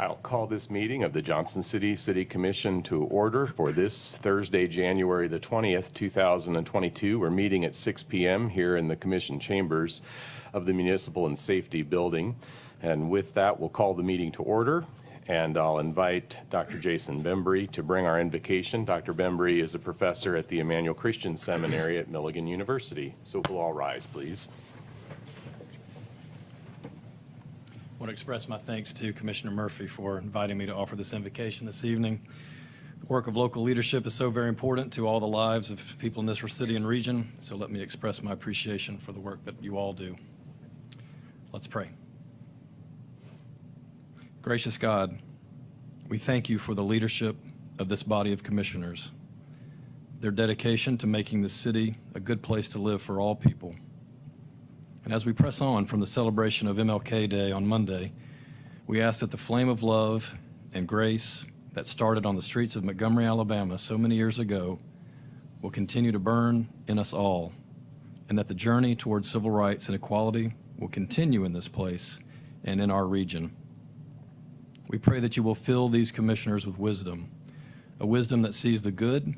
I'll call this meeting of the Johnson City City Commission to order for this Thursday, January the 20th, 2022. We're meeting at 6 p.m. here in the Commission chambers of the Municipal and Safety Building. And with that, we'll call the meeting to order. And I'll invite Dr. Jason Bembry to bring our invocation. Dr. Bembry is a professor at the Emmanuel Christian Seminary at Milligan University. So we'll all rise, please. I want to express my thanks to Commissioner Murphy for inviting me to offer this invocation this evening. The work of local leadership is so very important to all the lives of people in this city and region, so let me express my appreciation for the work that you all do. Let's pray. Gracious God, we thank you for the leadership of this body of commissioners, their dedication to making this city a good place to live for all people. And as we press on from the celebration of MLK Day on Monday, we ask that the flame of love and grace that started on the streets of Montgomery, Alabama so many years ago will continue to burn in us all, and that the journey towards civil rights and equality will continue in this place and in our region. We pray that you will fill these commissioners with wisdom, a wisdom that sees the good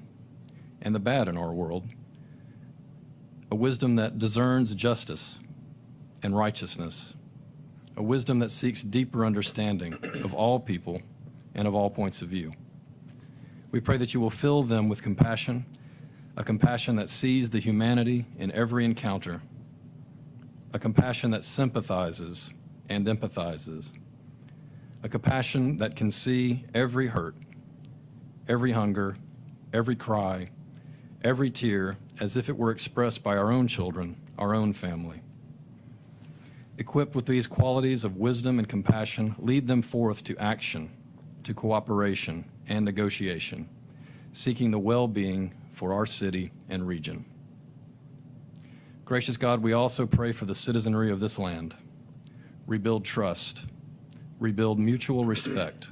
and the bad in our world, a wisdom that discerns justice and righteousness, a wisdom that seeks deeper understanding of all people and of all points of view. We pray that you will fill them with compassion, a compassion that sees the humanity in every encounter, a compassion that sympathizes and empathizes, a compassion that can see every hurt, every hunger, every cry, every tear as if it were expressed by our own children, our own family. Equipped with these qualities of wisdom and compassion, lead them forth to action, to cooperation and negotiation, seeking the well-being for our city and region. Gracious God, we also pray for the citizenry of this land. Rebuild trust, rebuild mutual respect,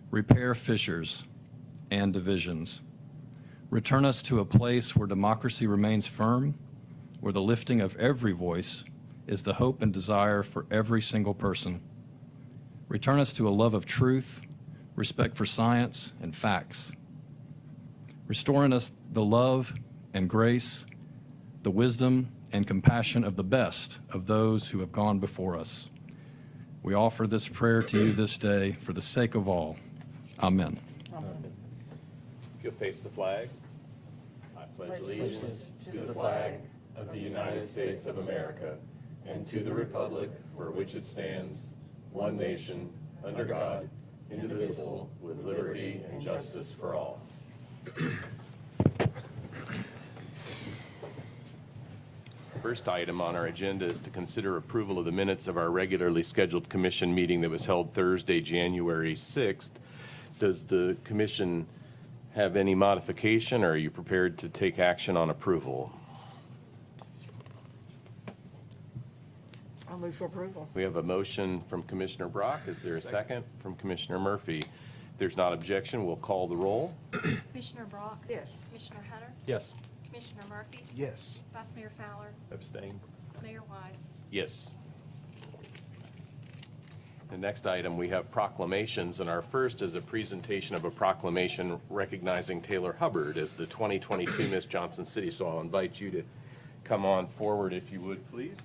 repair fissures and divisions. Return us to a place where democracy remains firm, where the lifting of every voice is the hope and desire for every single person. Return us to a love of truth, respect for science and facts. Restore in us the love and grace, the wisdom and compassion of the best of those who have gone before us. We offer this prayer to you this day for the sake of all. Amen. If you'll face the flag. I pledge allegiance to the flag of the United States of America and to the republic for which it stands, one nation, under God, indivisible, with liberty and justice for all. First item on our agenda is to consider approval of the minutes of our regularly scheduled commission meeting that was held Thursday, January 6th. Does the commission have any modification, or are you prepared to take action on approval? I'll move for approval. We have a motion from Commissioner Brock. Is there a second from Commissioner Murphy? If there's not objection, we'll call the roll. Commissioner Brock? Yes. Commissioner Hunter? Yes. Commissioner Murphy? Yes. Vice Mayor Fowler? Abstain. Mayor Wise? Yes. The next item, we have proclamations, and our first is a presentation of a proclamation recognizing Taylor Hubbard as the 2022 Miss Johnson City. So I'll invite you to come on forward if you would, please.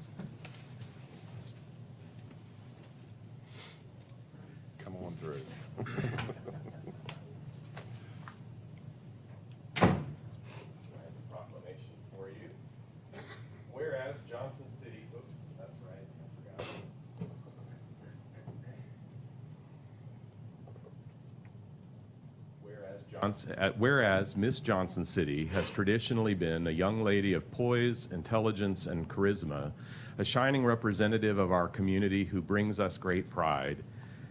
Come on through. Proclamation for you. Whereas Johnson City, oops, that's right, I forgot. Whereas Miss Johnson City has traditionally been a young lady of poise, intelligence, and charisma, a shining representative of our community who brings us great pride.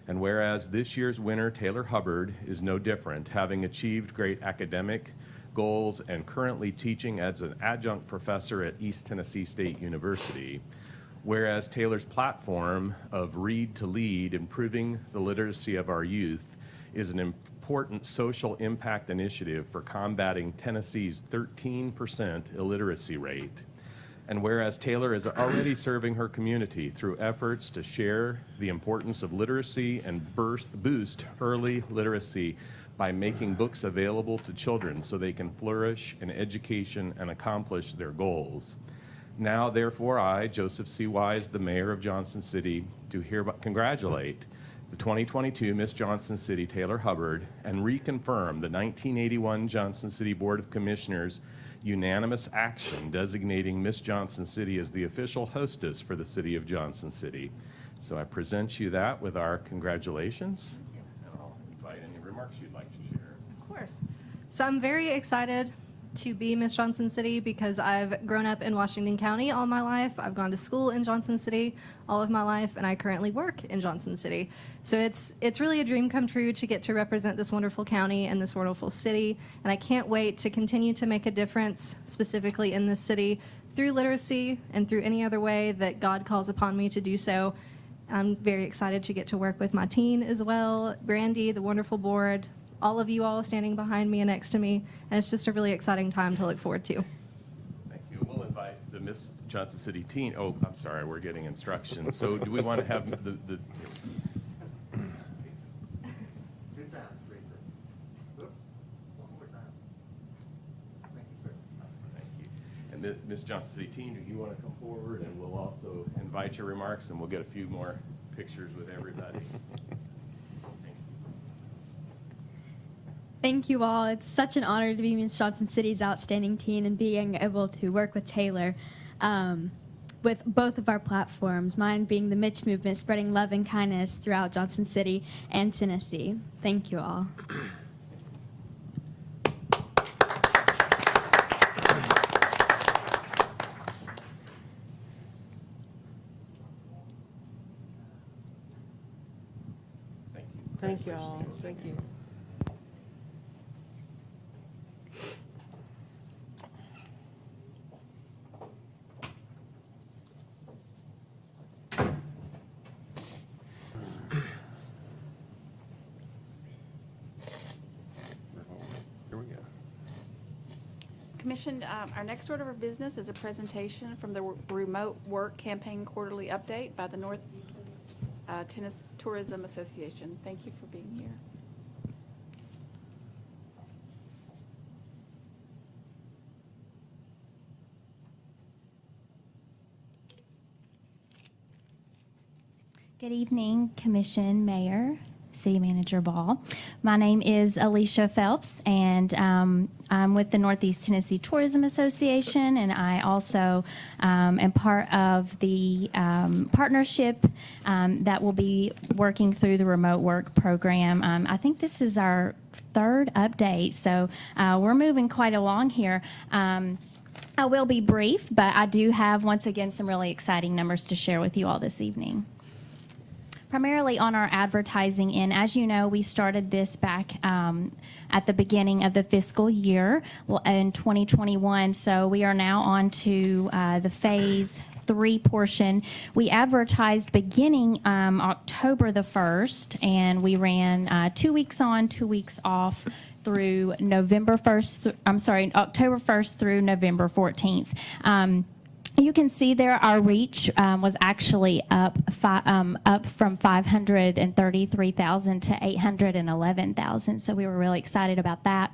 And whereas this year's winner, Taylor Hubbard, is no different, having achieved great academic goals and currently teaching as an adjunct professor at East Tennessee State University. Whereas Taylor's platform of Read to Lead, improving the literacy of our youth, is an important social impact initiative for combating Tennessee's 13% illiteracy rate. And whereas Taylor is already serving her community through efforts to share the importance of literacy and boost early literacy by making books available to children so they can flourish in education and accomplish their goals. Now, therefore, I, Joseph C. Wise, the mayor of Johnson City, do hereby congratulate the 2022 Miss Johnson City Taylor Hubbard and reconfirm the 1981 Johnson City Board of Commissioners unanimous action designating Miss Johnson City as the official hostess for the city of Johnson City. So I present you that with our congratulations. And I'll invite any remarks you'd like to share. Of course. So I'm very excited to be Miss Johnson City because I've grown up in Washington County all my life. I've gone to school in Johnson City all of my life, and I currently work in Johnson City. So it's really a dream come true to get to represent this wonderful county and this wonderful city, and I can't wait to continue to make a difference specifically in this city through literacy and through any other way that God calls upon me to do so. I'm very excited to get to work with my team as well, Brandy, the wonderful board, all of you all standing behind me and next to me, and it's just a really exciting time to look forward to. Thank you. We'll invite the Miss Johnson City team. Oh, I'm sorry, we're getting instructions. So do we want to have the Thank you. And Miss Johnson City team, do you want to come forward? And we'll also invite your remarks, and we'll get a few more pictures with everybody. Thank you all. It's such an honor to be Miss Johnson City's outstanding teen and being able to work with Taylor with both of our platforms, mine being the Mitch Movement, spreading love and kindness throughout Johnson City and Tennessee. Thank you all. Thank you. Thank you all. Thank you. Here we go. Commission, our next order of business is a presentation from the Remote Work Campaign Quarterly Update by the Northeast Tennessee Tourism Association. Thank you for being here. Good evening, Commission, Mayor, City Manager Ball. My name is Alicia Phelps, and I'm with the Northeast Tennessee Tourism Association, and I also am part of the partnership that will be working through the remote work program. I think this is our third update, so we're moving quite along here. I will be brief, but I do have, once again, some really exciting numbers to share with you all this evening. Primarily on our advertising end. As you know, we started this back at the beginning of the fiscal year in 2021, so we are now on to the phase 3 portion. We advertised beginning October the 1st, and we ran 2 weeks on, 2 weeks off through October 1st through November 14th. You can see there our reach was actually up from 533,000 to 811,000. So we were really excited about that.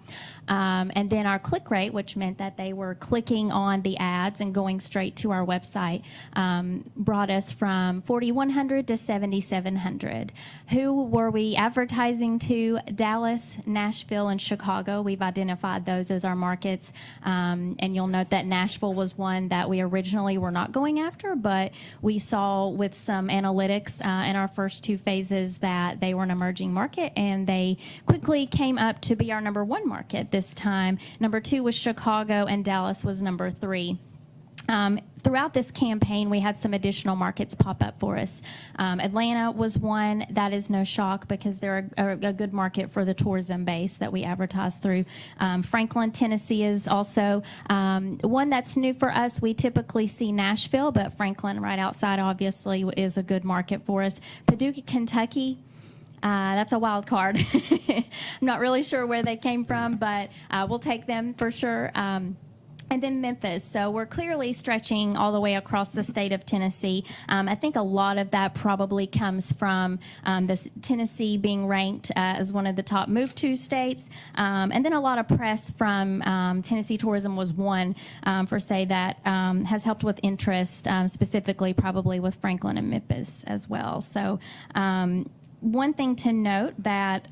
And then our click rate, which meant that they were clicking on the ads and going straight to our website, brought us from 4,100 to 7,700. Who were we advertising to? Dallas, Nashville, and Chicago. We've identified those as our markets. And you'll note that Nashville was one that we originally were not going after, but we saw with some analytics in our first 2 phases that they were an emerging market, and they quickly came up to be our number 1 market this time. Number 2 was Chicago, and Dallas was number 3. Throughout this campaign, we had some additional markets pop up for us. Atlanta was one. That is no shock because they're a good market for the tourism base that we advertise through. Franklin, Tennessee is also one that's new for us. We typically see Nashville, but Franklin right outside obviously is a good market for us. Paducah, Kentucky. That's a wild card. I'm not really sure where they came from, but we'll take them for sure. And then Memphis. So we're clearly stretching all the way across the state of Tennessee. I think a lot of that probably comes from this Tennessee being ranked as one of the top move to states. And then a lot of press from Tennessee Tourism was one for say that has helped with interest, specifically probably with Franklin and Memphis as well. So one thing to note that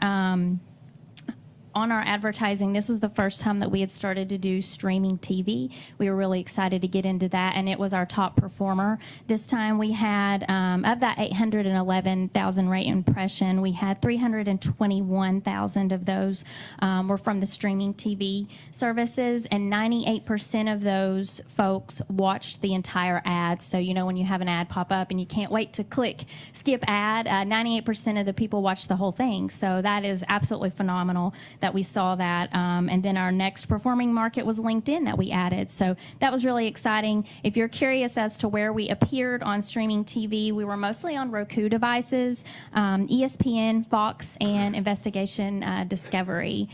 on our advertising, this was the first time that we had started to do streaming TV. We were really excited to get into that, and it was our top performer. This time we had, of that 811,000 rate impression, we had 321,000 of those were from the streaming TV services, and 98% of those folks watched the entire ad. So, you know, when you have an ad pop up and you can't wait to click skip ad, 98% of the people watched the whole thing. So that is absolutely phenomenal that we saw that. And then our next performing market was LinkedIn that we added. So that was really exciting. If you're curious as to where we appeared on streaming TV, we were mostly on Roku devices, ESPN, Fox, and Investigation Discovery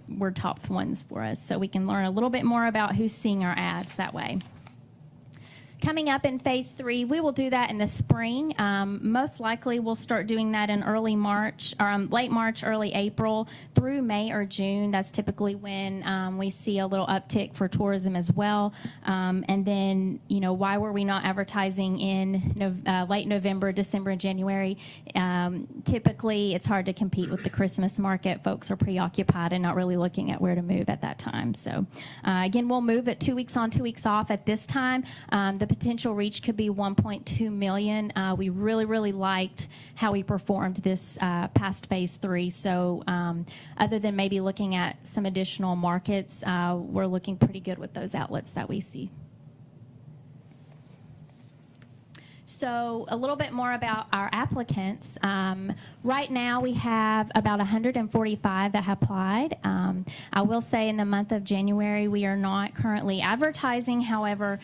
were top ones for us. So we can learn a little bit more about who's seeing our ads that way. Coming up in phase 3, we will do that in the spring. Most likely we'll start doing that in early March, or late March, early April through May or June. That's typically when we see a little uptick for tourism as well. And then, you know, why were we not advertising in late November, December, and January? Typically, it's hard to compete with the Christmas market. Folks are preoccupied and not really looking at where to move at that time. So again, we'll move at 2 weeks on, 2 weeks off at this time. The potential reach could be 1.2 million. We really liked how we performed this past phase 3. So other than maybe looking at some additional markets, we're looking pretty good with those outlets that we see. So a little bit more about our applicants. Right now we have about 145 that have applied. I will say in the month of January we are not currently advertising. However,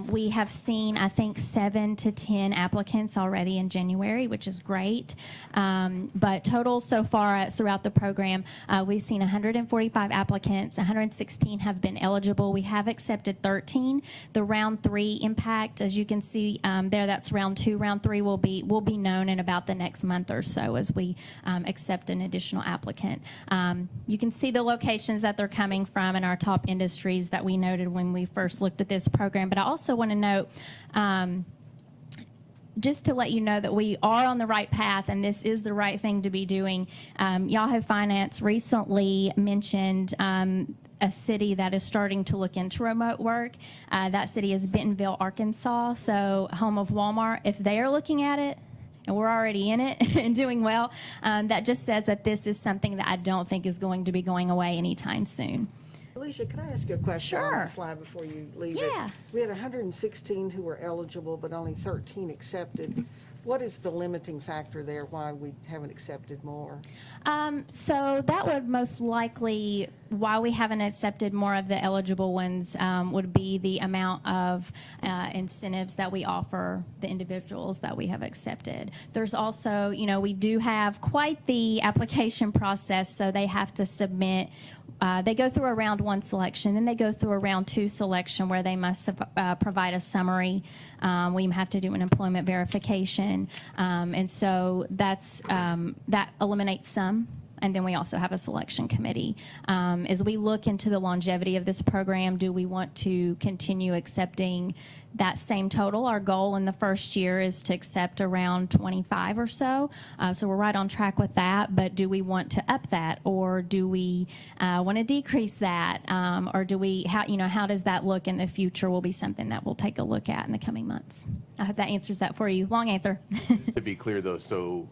we have seen I think 7 to 10 applicants already in January, which is great. But total so far throughout the program, we've seen 145 applicants. 116 have been eligible. We have accepted 13. The round 3 impact, as you can see there, that's round 2. Round 3 will be known in about the next month or so as we accept an additional applicant. You can see the locations that they're coming from and our top industries that we noted when we first looked at this program. But I also want to note, just to let you know that we are on the right path and this is the right thing to be doing. Yahoo Finance recently mentioned a city that is starting to look into remote work. That city is Bentonville, Arkansas, so home of Walmart. If they are looking at it, and we're already in it and doing well, that just says that this is something that I don't think is going to be going away anytime soon. Alicia, can I ask you a question on Sure. the slide before you leave it? Yeah. We had 116 who were eligible, but only 13 accepted. What is the limiting factor there, why we haven't accepted more? So that would most likely, why we haven't accepted more of the eligible ones would be the amount of incentives that we offer the individuals that we have accepted. There's also, you know, we do have quite the application process, so they have to submit. They go through a round 1 selection, then they go through a round 2 selection where they must provide a summary. We have to do an employment verification, and so that's that eliminates some. And then we also have a selection committee. As we look into the longevity of this program, do we want to continue accepting that same total? Our goal in the first year is to accept around 25 or so. So we're right on track with that. But do we want to up that, or do we want to decrease that, or do we? How does that look in the future? Will be something that we'll take a look at in the coming months. I hope that answers that for you. Long answer. To be clear, though, so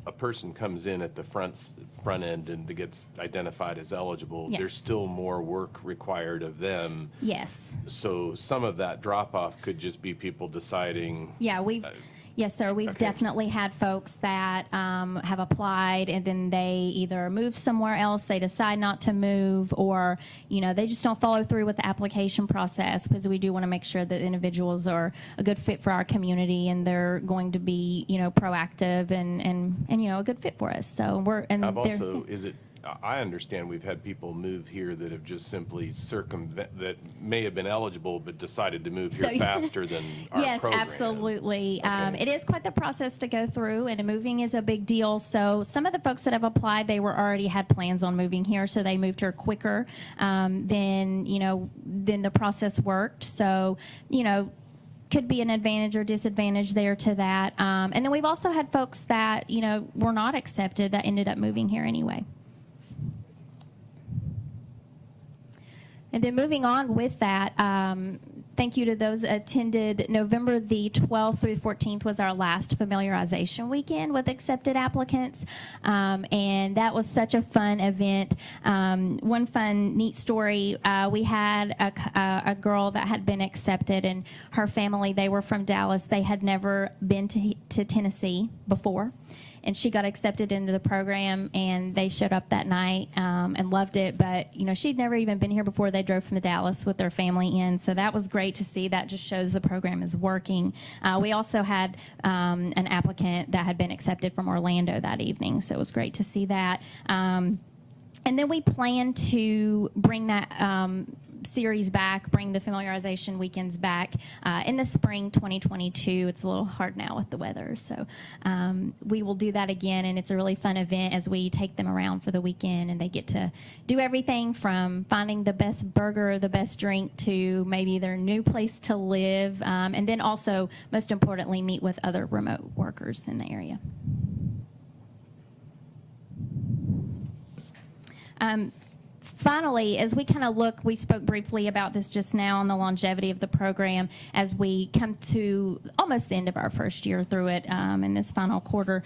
a person comes in at the front end and gets identified as eligible, Yes. there's still more work required of them. Yes. So some of that drop-off could just be people deciding. Yeah, yes, sir. We've Okay. definitely had folks that have applied and then they either move somewhere else, they decide not to move, or, you know, they just don't follow through with the application process, because we do want to make sure that individuals are a good fit for our community and they're going to be, you know, proactive and you know, a good fit for us. So Is it I understand we've had people move here that have just simply that may have been eligible but decided to move here So- faster than our Yes, program. absolutely. Okay. It is quite the process to go through, and moving is a big deal. So some of the folks that have applied, they were already had plans on moving here, so they moved here quicker than the process worked. So, could be an advantage or disadvantage there to that. And then we've also had folks that, were not accepted that ended up moving here anyway. And then moving on with that, thank you to those attended. November the 12th through 14th was our last familiarization weekend with accepted applicants. And that was such a fun event. One fun, neat story, we had a girl that had been accepted, and her family, they were from Dallas. They had never been to Tennessee before. And she got accepted into the program, and they showed up that night and loved it. But, she'd never even been here before. They drove from Dallas with their family in. So that was great to see. That just shows the program is working. We also had an applicant that had been accepted from Orlando that evening. So it was great to see that. And then we plan to bring that series back, bring the familiarization weekends back in the spring 2022. It's a little hard now with the weather, so we will do that again, and it's a really fun event as we take them around for the weekend, and they get to do everything from finding the best burger or the best drink to maybe their new place to live, and then also, most importantly, meet with other remote workers in the area. Finally, as we kind of look, we spoke briefly about this just now on the longevity of the program as we come to almost the end of our first year through it in this final quarter.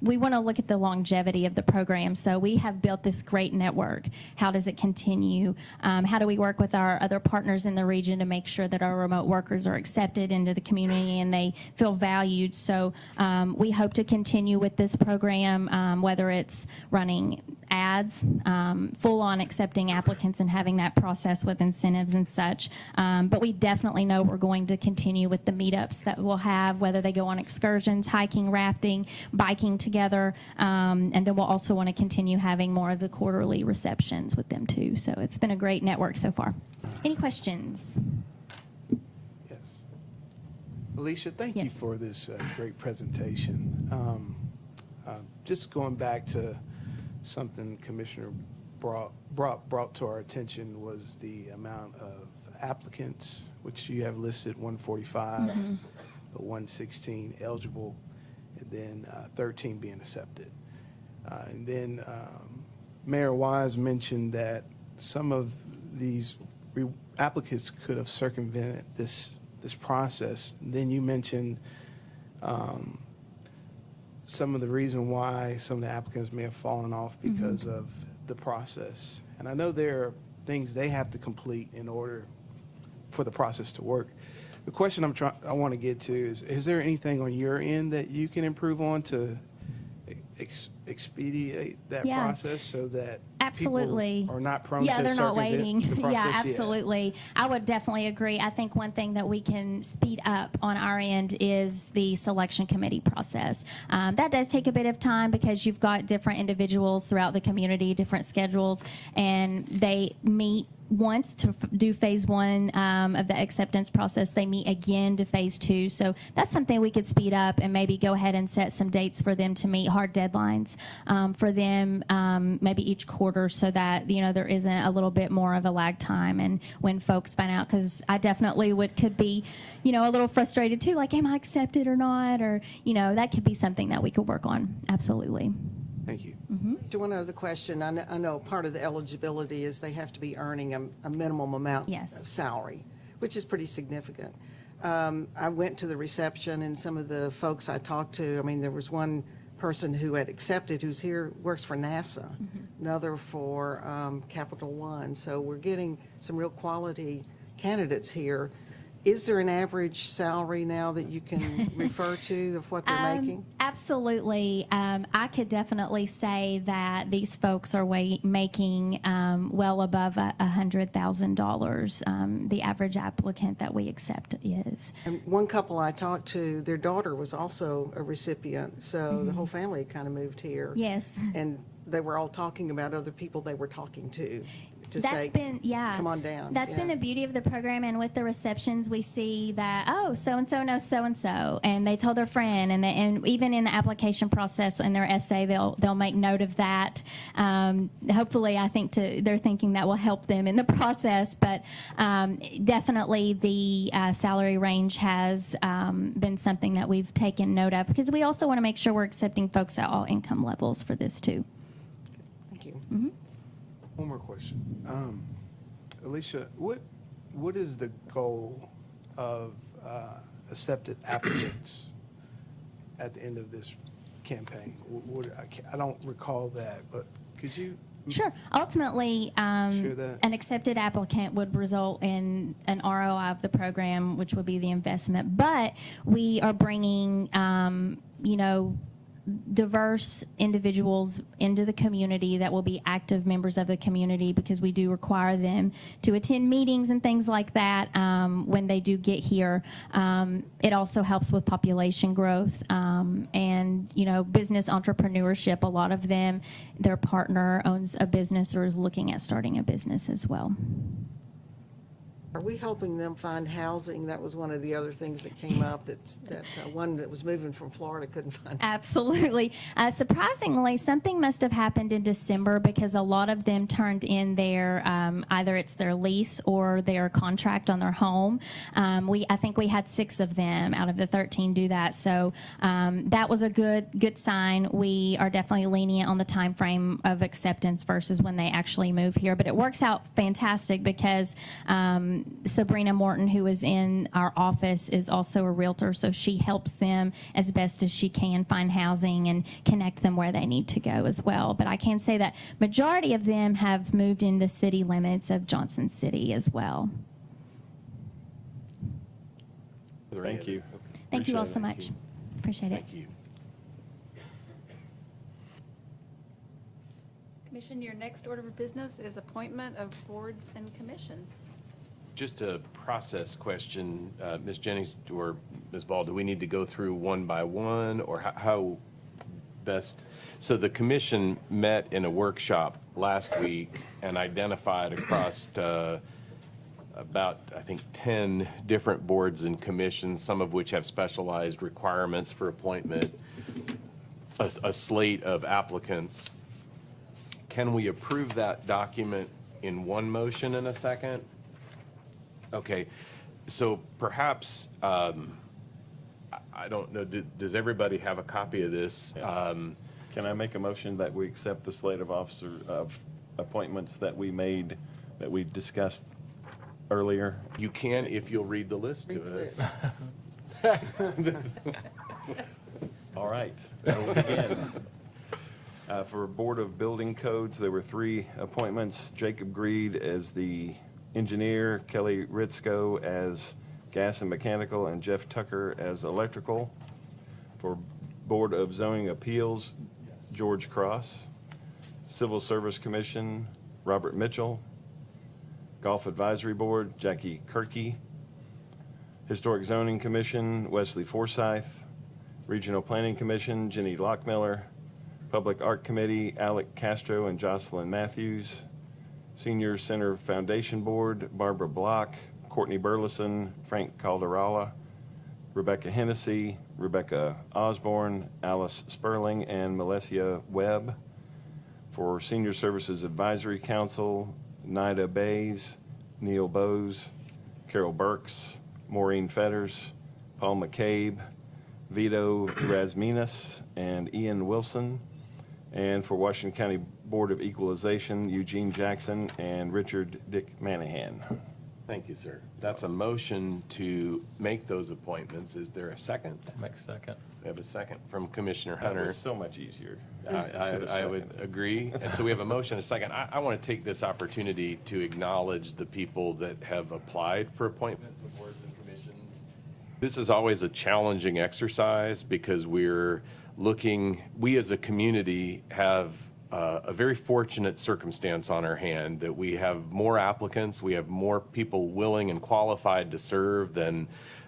We want to look at the longevity of the program. So we have built this great network. How does it continue? How do we work with our other partners in the region to make sure that our remote workers are accepted into the community and they feel valued? So we hope to continue with this program, whether it's running ads, full-on accepting applicants and having that process with incentives and such. But we definitely know we're going to continue with the meetups that we'll have, whether they go on excursions, hiking, rafting, biking together. And then we'll also want to continue having more of the quarterly receptions with them too. So it's been a great network so far. Any questions? Yes. Alicia, thank you Yes. for this great presentation. Just going back to something Commissioner brought to our attention was the amount of applicants, which you have listed 145, but 116 eligible, and then 13 being accepted. And then Mayor Wise mentioned that some of these applicants could have circumvented this process. And then you mentioned some of the reason why some of the applicants may have fallen off because of the process. And I know there are things they have to complete in order for the process to work. The question I want to get to is there anything on your end that you can improve on to expedite that Yeah. process so that Absolutely. people are not prone Yeah, to they're not circumvent waiting. the process? Yeah, absolutely. I would definitely agree. I think one thing that we can speed up on our end is the selection committee process. That does take a bit of time because you've got different individuals throughout the community, different schedules, and they meet once to do phase one of the acceptance process. They meet again to phase two. So that's something we could speed up and maybe go ahead and set some dates for them to meet, hard deadlines for them, maybe each quarter, so that there isn't a little bit more of a lag time and when folks find out, because I definitely could be a little frustrated too, like, am I accepted or not, or that could be something that we could work on. Absolutely. Thank you. To one other question, I know part of the eligibility is they have to be earning a minimum amount Yes. of salary, which is pretty significant. I went to the reception, and some of the folks I talked to, there was one person who had accepted who's here, works for NASA, another for Capital One. So we're getting some real quality candidates here. Is there an average salary now that you can refer to of what they're making? Absolutely. I could definitely say that these folks are making well above $100,000. The average applicant that we accept is. And one couple I talked to, their daughter was also a recipient, so the whole family kind of moved here. Yes. And they were all talking about other people they were talking to That's say, been, yeah. come on down. That's been the beauty of the program, and with the receptions, we see that, oh, so-and-so knows so-and-so, and they told their friend, and even in the application process, in their essay, they'll make note of that. Hopefully, I think they're thinking that will help them in the process, but definitely the salary range has been something that we've taken note of, because we also want to make sure we're accepting folks at all income levels for this, too. Thank you. One more question. Alicia, what is the goal of accepted applicants at the end of this campaign? I don't recall that, but could you? Sure. Ultimately, Share that. an accepted applicant would result in an ROI of the program, which would be the investment. But we are bringing, diverse individuals into the community that will be active members of the community, because we do require them to attend meetings and things like that when they do get here. It also helps with population growth and, business entrepreneurship. A lot of them, their partner owns a business or is looking at starting a business as well. Are we helping them find housing? That was one of the other things that came up, that one that was moving from Florida couldn't find. Absolutely. Surprisingly, something must have happened in December, because a lot of them turned in their, either it's their lease or their contract on their home. I think we had 6 of them out of the 13 do that. So that was a good sign. We are definitely lenient on the time frame of acceptance versus when they actually move here. But it works out fantastic, because Sabrina Morton, who is in our office, is also a realtor, so she helps them as best as she can find housing and connect them where they need to go as well. But I can say that majority of them have moved in the city limits of Johnson City as well. Thank you. Thank you all Appreciate so it. much. Appreciate it. Thank you. Commission, your next order of business is appointment of boards and commissions. Just a process question, Ms. Jennings or Ms. Ball, do we need to go through one by one, or how best? So the commission met in a workshop last week and identified across about, I think, 10 different boards and commissions, some of which have specialized requirements for appointment, a slate of applicants. Can we approve that document in one motion in a second? Okay, so perhaps, I don't know, does everybody have a copy of this? Can I make a motion that we accept the slate of appointments that we made, that we discussed earlier? You can if you'll read the list to Read us. All right, I will begin. For Board of Building Codes, there were 3 appointments. Jacob Greed as the engineer, Kelly Ritzko as gas and mechanical, and Jeff Tucker as electrical. For Board of Zoning Appeals, George Cross. Civil Service Commission, Robert Mitchell. Golf Advisory Board, Jackie Kirky. Historic Zoning Commission, Wesley Forsyth. Regional Planning Commission, Jenny Lockmiller. Public Art Committee, Alec Castro and Jocelyn Matthews. Senior Center Foundation Board, Barbara Block, Courtney Burleson, Frank Calderala, Rebecca Hennessy, Rebecca Osborne, Alice Sperling, and Melissa Webb. For Senior Services Advisory Council, Nida Bays, Neil Bowes, Carol Burks, Maureen Fetters, Paul McCabe, Vito Razminas, and Ian Wilson. And for Washington County Board of Equalization, Eugene Jackson and Richard Dick Manahan. Thank you, sir. That's a motion to make those appointments. Is there a second? Make a second. We have a second from Commissioner That Hunter. was so much easier. I would agree. And so we have a motion, and a second. I want to take this opportunity to acknowledge the people that have applied for appointment to boards and commissions. This is always a challenging exercise, because we as a community have a very fortunate circumstance on our hand, that we have more applicants, we have more people willing and qualified to serve than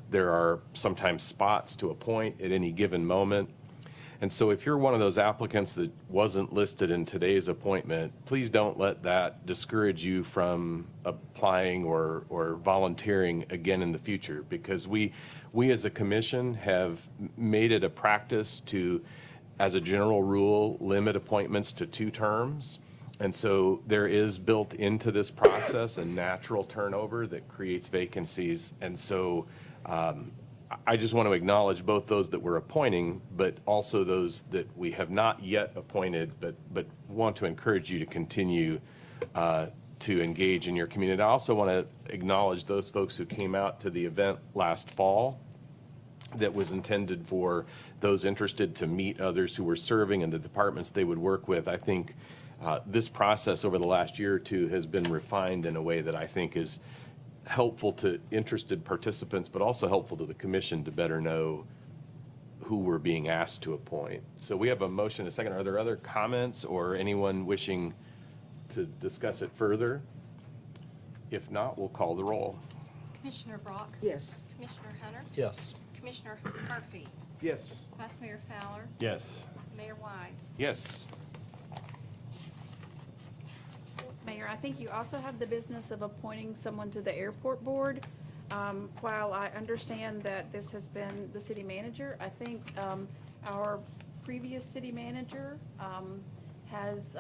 there are sometimes spots to appoint at any given moment. And so if you're one of those applicants that wasn't listed in today's appointment, please don't let that discourage you from applying or volunteering again in the future, because we as a commission have made it a practice to, as a general rule, limit appointments to 2 terms. And so there is built into this process a natural turnover that creates vacancies. And so I just want to acknowledge both those that we're appointing, but also those that we have not yet appointed, but want to encourage you to continue to engage in your community. I also want to acknowledge those folks who came out to the event last fall that was intended for those interested to meet others who were serving in the departments they would work with. I think this process over the last year or two has been refined in a way that I think is helpful to interested participants, but also helpful to the commission to better know who we're being asked to appoint. So we have a motion, a second. Are there other comments or anyone wishing to discuss it further? If not, we'll call the roll. Commissioner Brock? Yes. Commissioner Hunter? Yes. Commissioner Murphy? Yes. Vice Mayor Fowler? Yes. Mayor Wise? Yes. Mayor, I think you also have the business of appointing someone to the airport board. While I understand that this has been the city manager, I think our previous city manager has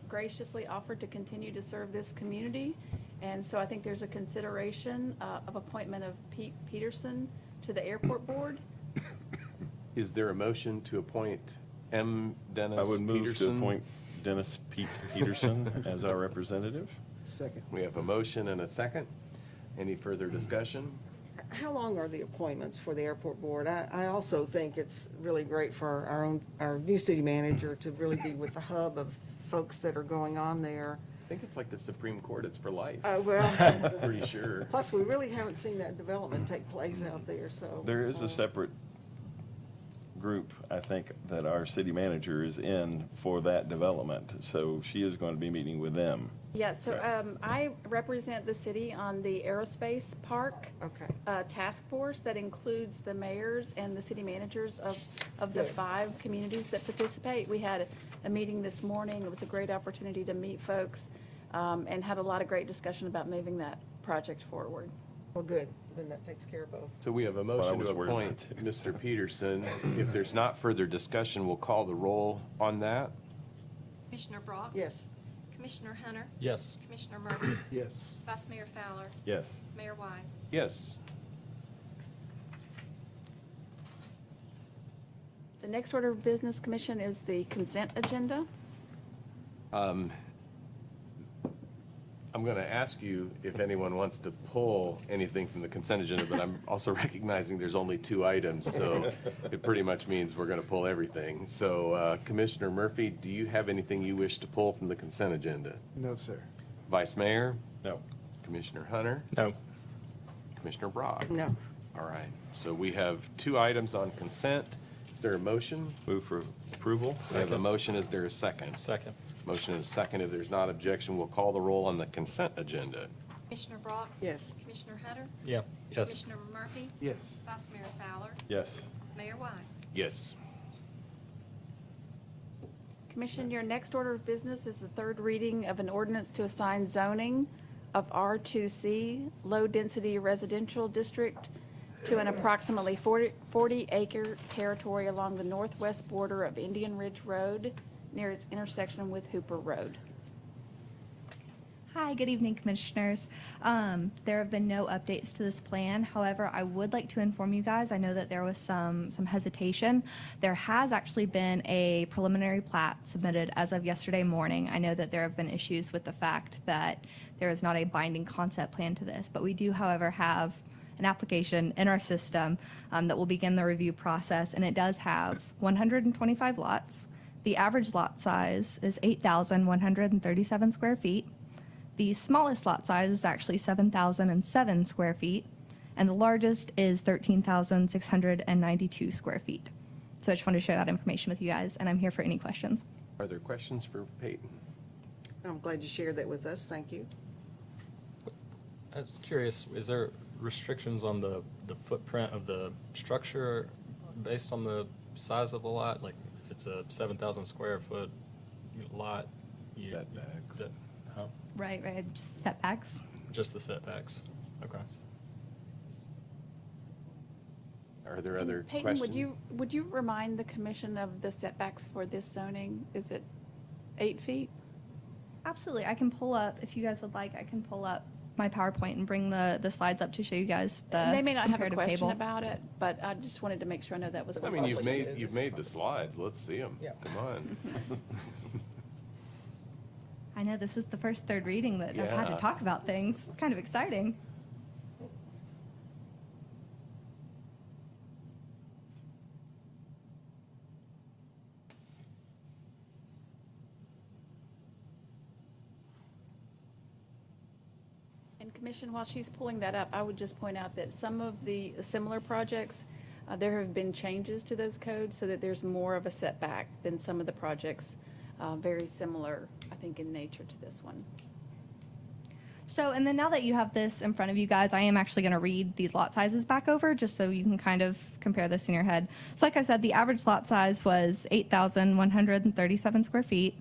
graciously offered to continue to serve this community. And so I think there's a consideration of appointment of Pete Peterson to the airport board. Is there a motion to appoint M. Dennis I would move to Peterson? appoint Dennis Pete Peterson as our representative. Second. We have a motion and a second. Any further discussion? How long are the appointments for the airport board? I also think it's really great for our new city manager to really be with the hub of folks that are going on there. I think it's like the Supreme Court, it's for life. Well, Pretty sure. plus, we really haven't seen that development take place out there, so. There is a separate group, I think, that our city manager is in for that development. So she is going to be meeting with them. Yeah, so I represent the city on the aerospace park Okay. task force that includes the mayors and the city managers of the Good. 5 communities that participate. We had a meeting this morning. It was a great opportunity to meet folks and had a lot of great discussion about moving that project forward. Well, good. Then that takes care of both. So we have a I motion was to worried appoint about. Mr. Peterson. If there's not further discussion, we'll call the roll on that. Commissioner Brock? Yes. Commissioner Hunter? Yes. Commissioner Murphy? Yes. Vice Mayor Fowler? Yes. Mayor Wise? Yes. The next order of business, Commission, is the consent agenda. I'm going to ask you if anyone wants to pull anything from the consent agenda, but I'm also recognizing there's only 2 items, so it pretty much means we're going to pull everything. So Commissioner Murphy, do you have anything you wish to pull from the consent agenda? No, sir. Vice Mayor? No. Commissioner Hunter? No. Commissioner Brock? No. All right, so we have 2 items on consent. Is there a motion? Move for approval. I have a motion. Is there a second? Second. Motion and a second. If there's not objection, we'll call the roll on the consent agenda. Commissioner Brock? Yes. Commissioner Hunter? Yeah. Yes. Commissioner Murphy? Yes. Vice Mayor Fowler? Yes. Mayor Wise? Yes. Commission, your next order of business is the 3rd reading of an ordinance to assign zoning of R2C, low-density residential district, to an approximately 40-acre territory along the northwest border of Indian Ridge Road, near its intersection with Hooper Road. Hi, good evening, Commissioners. There have been no updates to this plan. However, I would like to inform you guys, I know that there was some hesitation. There has actually been a preliminary plat submitted as of yesterday morning. I know that there have been issues with the fact that there is not a binding concept plan to this, but we do, however, have an application in our system that will begin the review process, and it does have 125 lots. The average lot size is 8,137 square feet. The smallest lot size is actually 7,007 square feet, and the largest is 13,692 square feet. So I just wanted to share that information with you guys, and I'm here for any questions. Are there questions for Peyton? I'm glad you shared that with us. Thank you. I was curious, is there restrictions on the footprint of the structure based on the size of the lot? Like, it's a 7,000 square foot lot. Setbacks. Huh? Right, just setbacks. Just the setbacks. Okay. Are there other Peyton, questions? would you remind the commission of the setbacks for this zoning? Is it 8 feet? Absolutely. I can pull up, if you guys would like, I can pull up my PowerPoint and bring the slides up to show you guys the They may not have a comparative question table. about it, but I just wanted to make sure I know that was. I what mean, we you've published. made the slides. Let's see them. Yeah. Come on. I know this is the first third reading that I've had to Yeah. talk about things. It's kind of exciting. And Commission, while she's pulling that up, I would just point out that some of the similar projects, there have been changes to those codes so that there's more of a setback than some of the projects, very similar, I think, in nature to this one. So, and then now that you have this in front of you guys, I am actually going to read these lot sizes back over just so you can kind of compare this in your head. So like I said, the average lot size was 8,137 square feet.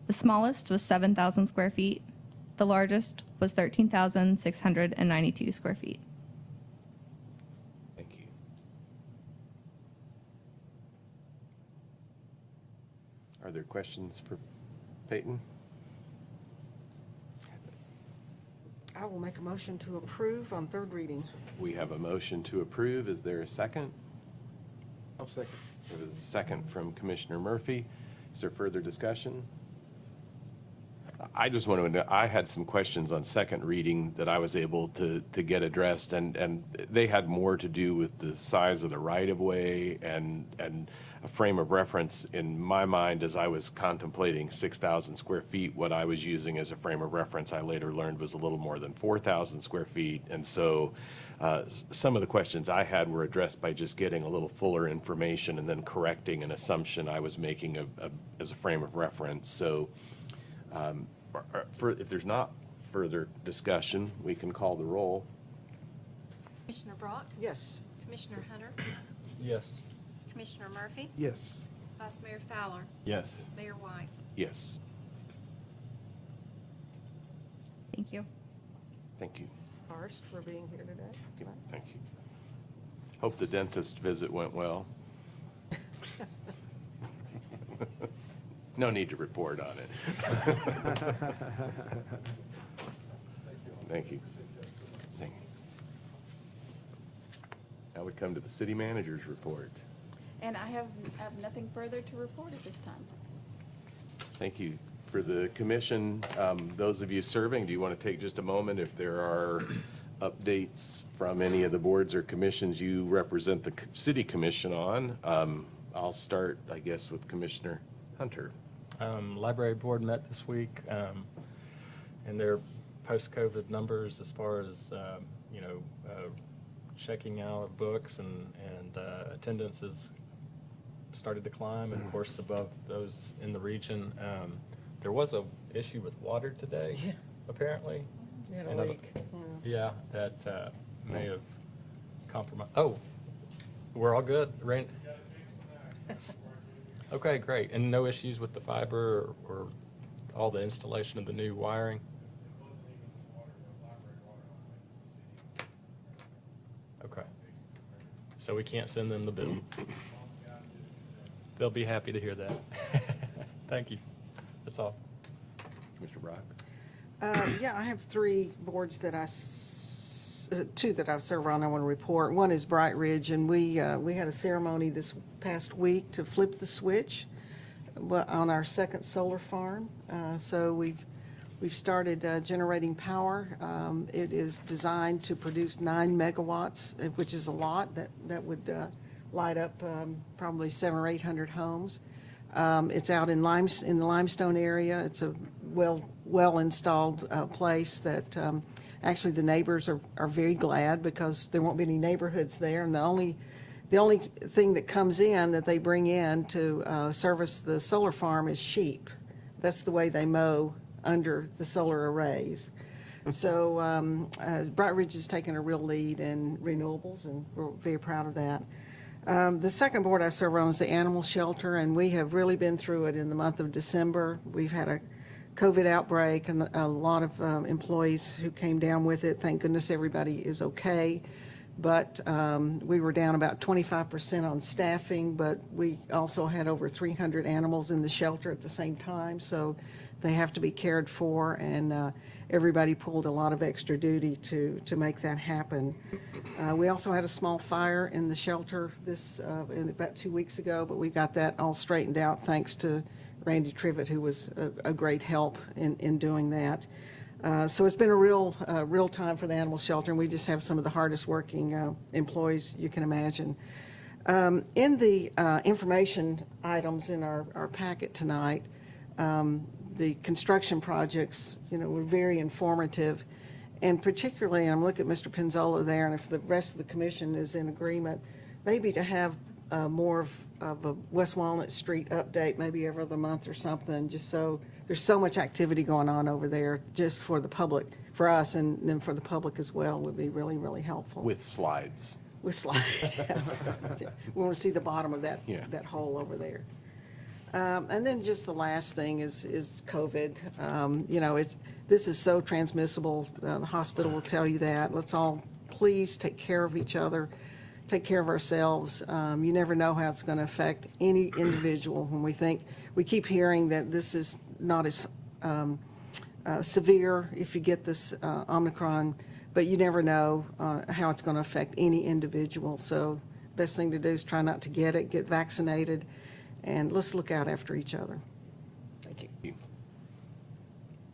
The smallest was 7,000 square feet. The largest was 13,692 square feet. Thank you. Are there questions for Peyton? I will make a motion to approve on third reading. We have a motion to approve. Is there a second? I'll second. There was a second from Commissioner Murphy. Is there further discussion? I just want to know, I had some questions on second reading that I was able to get addressed, and they had more to do with the size of the right-of-way and a frame of reference. In my mind, as I was contemplating 6,000 square feet, what I was using as a frame of reference, I later learned was a little more than 4,000 square feet. And so some of the questions I had were addressed by just getting a little fuller information and then correcting an assumption I was making as a frame of reference. So if there's not further discussion, we can call the roll. Commissioner Brock? Yes. Commissioner Hunter? Yes. Commissioner Murphy? Yes. Vice Mayor Fowler? Yes. Mayor Wise? Yes, Thank you. thank you. First for being here today. Thank you. Hope the dentist visit went well. No need to report on it. Thank you. Thank you. Now we come to the city manager's report. And I have nothing further to report at this time. Thank you. For the commission, those of you serving, do you want to take just a moment if there are updates from any of the boards or commissions you represent the city commission on? I'll start, I guess, with Commissioner Hunter. Library board met this week, and their post-COVID numbers as far as, checking out books and attendance has started to climb, and of course above those in the region. There was a issue with water today, apparently. You had And a I've- leak. Yeah, that may have compromised. Oh, we're all good, Rain? Okay, great. And no issues with the fiber or all the installation of the new wiring? Okay. So we can't send them the bill? They'll be happy to hear that. Thank you. That's all. Commissioner Brock? Yeah, I have three boards that two that I've served on I want to report. One is Bright Ridge, and we had a ceremony this past week to flip the switch on our second solar farm. So we've started generating power. It is designed to produce 9 megawatts, which is a lot. That would light up probably 700 or 800 homes. It's out in the Limestone area. It's a well-installed place that actually the neighbors are very glad because there won't be any neighborhoods there. And the only thing that comes in that they bring in to service the solar farm is sheep. That's the way they mow under the solar arrays. So Bright Ridge has taken a real lead in renewables, and we're very proud of that. The second board I serve on is the animal shelter, and we have really been through it in the month of December. We've had a COVID outbreak and a lot of employees who came down with it. Thank goodness everybody is okay. But we were down about 25% on staffing, but we also had over 300 animals in the shelter at the same time, so they have to be cared for, and everybody pulled a lot of extra duty to make that happen. We also had a small fire in the shelter about 2 weeks ago, but we got that all straightened out thanks to Randy Trivett, who was a great help in doing that. So it's been a real time for the animal shelter, and we just have some of the hardest working employees you can imagine. In the information items in our packet tonight, the construction projects, were very informative. And particularly, I'm looking at Mr. Pinzola there, and if the rest of the commission is in agreement, maybe to have more of a West Walnut Street update, maybe every other month or something, just so there's so much activity going on over there, just for the public, for us, and then for the public as well, would be really, really helpful. With slides. With slides. We want to see the bottom of that, Yeah. that hole over there. And then just the last thing is COVID. This is so transmissible. The hospital will tell you that. Let's all please take care of each other, take care of ourselves. You never know how it's going to affect any individual. When we keep hearing that this is not as severe if you get this Omicron, but you never know how it's going to affect any individual. So best thing to do is try not to get it, get vaccinated, and let's look out after each other. Thank you.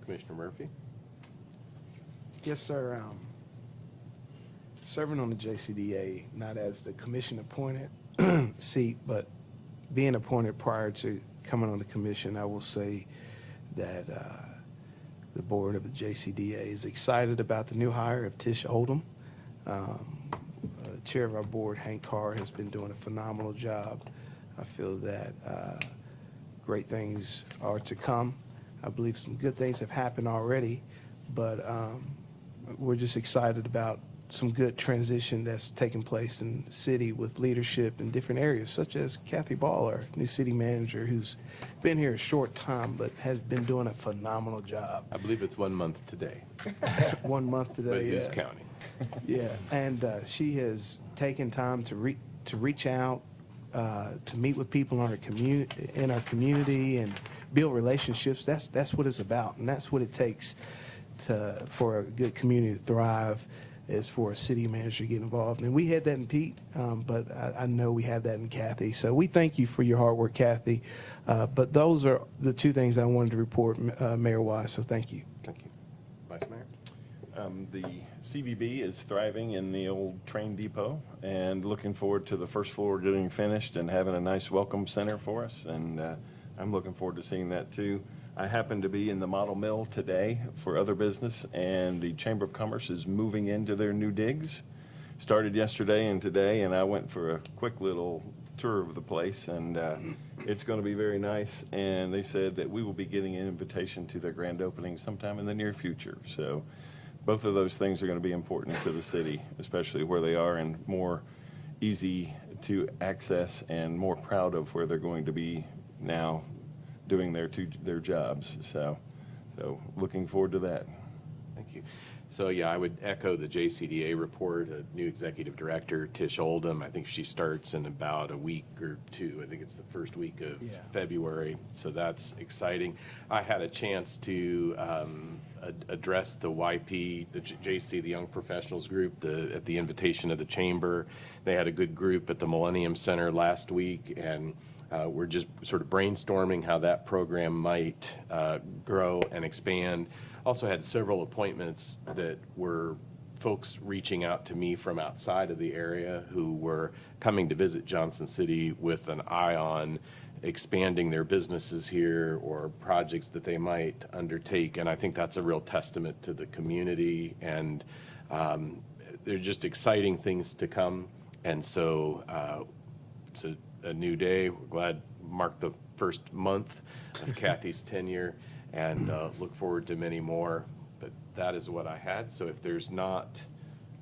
Commissioner Murphy? Yes, sir. Serving on the JCDA, not as the commission-appointed seat, but being appointed prior to coming on the commission, I will say that the board of the JCDA is excited about the new hire of Tish Oldham. Chair of our board, Hank Carr, has been doing a phenomenal job. I feel that great things are to come. I believe some good things have happened already, but we're just excited about some good transition that's taking place in the city with leadership in different areas, such as Kathy Ball, our new city manager, who's been here a short time but has been doing a phenomenal job. I believe it's 1 month today, 1 month today. but who's yeah. counting? Yeah, and she has taken time to reach out, to meet with people in our community and build relationships. That's what it's about, and that's what it takes for a good community to thrive, is for a city manager to get involved. And we had that in Pete, but I know we have that in Kathy. So we thank you for your hard work, Kathy. But those are the two things I wanted to report, Mayor-wise, so thank you. Thank you. Vice Mayor? The CVB is thriving in the old train depot, and looking forward to the first floor getting finished and having a nice welcome center for us, and I'm looking forward to seeing that too. I happen to be in the model mill today for other business, and the Chamber of Commerce is moving into their new digs. Started yesterday and today, and I went for a quick little tour of the place, and it's going to be very nice. And they said that we will be getting an invitation to their grand opening sometime in the near future. So both of those things are going to be important to the city, especially where they are, and more easy to access, and more proud of where they're going to be now doing their jobs. So looking forward to that. Thank you. So, yeah, I would echo the JCDA report. A new executive director, Tish Oldham. I think she starts in about a week or two. I think it's the first week of February. So that's exciting. I had a chance to address the YP, the JC, the Young Professionals Group, at the invitation of the Chamber. They had a good group at the Millennium Center last week, and we're just sort of brainstorming how that program might grow and expand. Also had several appointments that were folks reaching out to me from outside of the area who were coming to visit Johnson City with an eye on expanding their businesses here or projects that they might undertake. And I think that's a real testament to the community, and they're just exciting things to come. And so it's a new day. We're glad mark the first month of Kathy's tenure, and look forward to many more. But that is what I had. So if there's not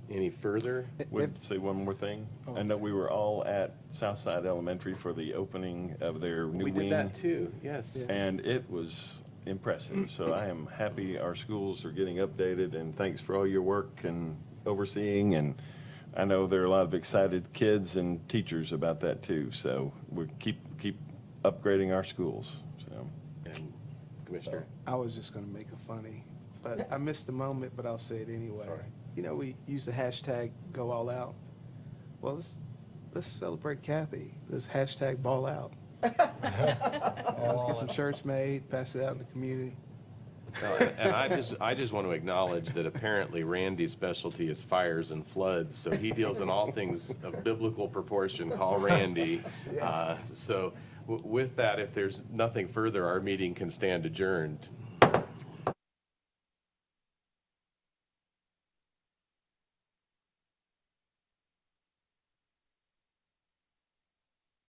Any further? Would say one more thing. I know we were all at Southside Elementary for the opening of their new We wing. did that too, yes. And it was impressive. So I am happy our schools are getting updated, and thanks for all your work and overseeing. And I know there are a lot of excited kids and teachers about that too. So we keep upgrading our schools, so. And Commissioner? I was just going to make a funny, but I missed the moment, but I'll say it anyway. Sorry. You know, we use the hashtag go all out. Well, let's celebrate Kathy. Let's hashtag ball out. Let's get some shirts made, pass it out in the community. And I just want to acknowledge that apparently Randy's specialty is fires and floods, so he deals in all things of biblical proportion. Call Randy. So with that, if there's nothing further, our meeting can stand adjourned.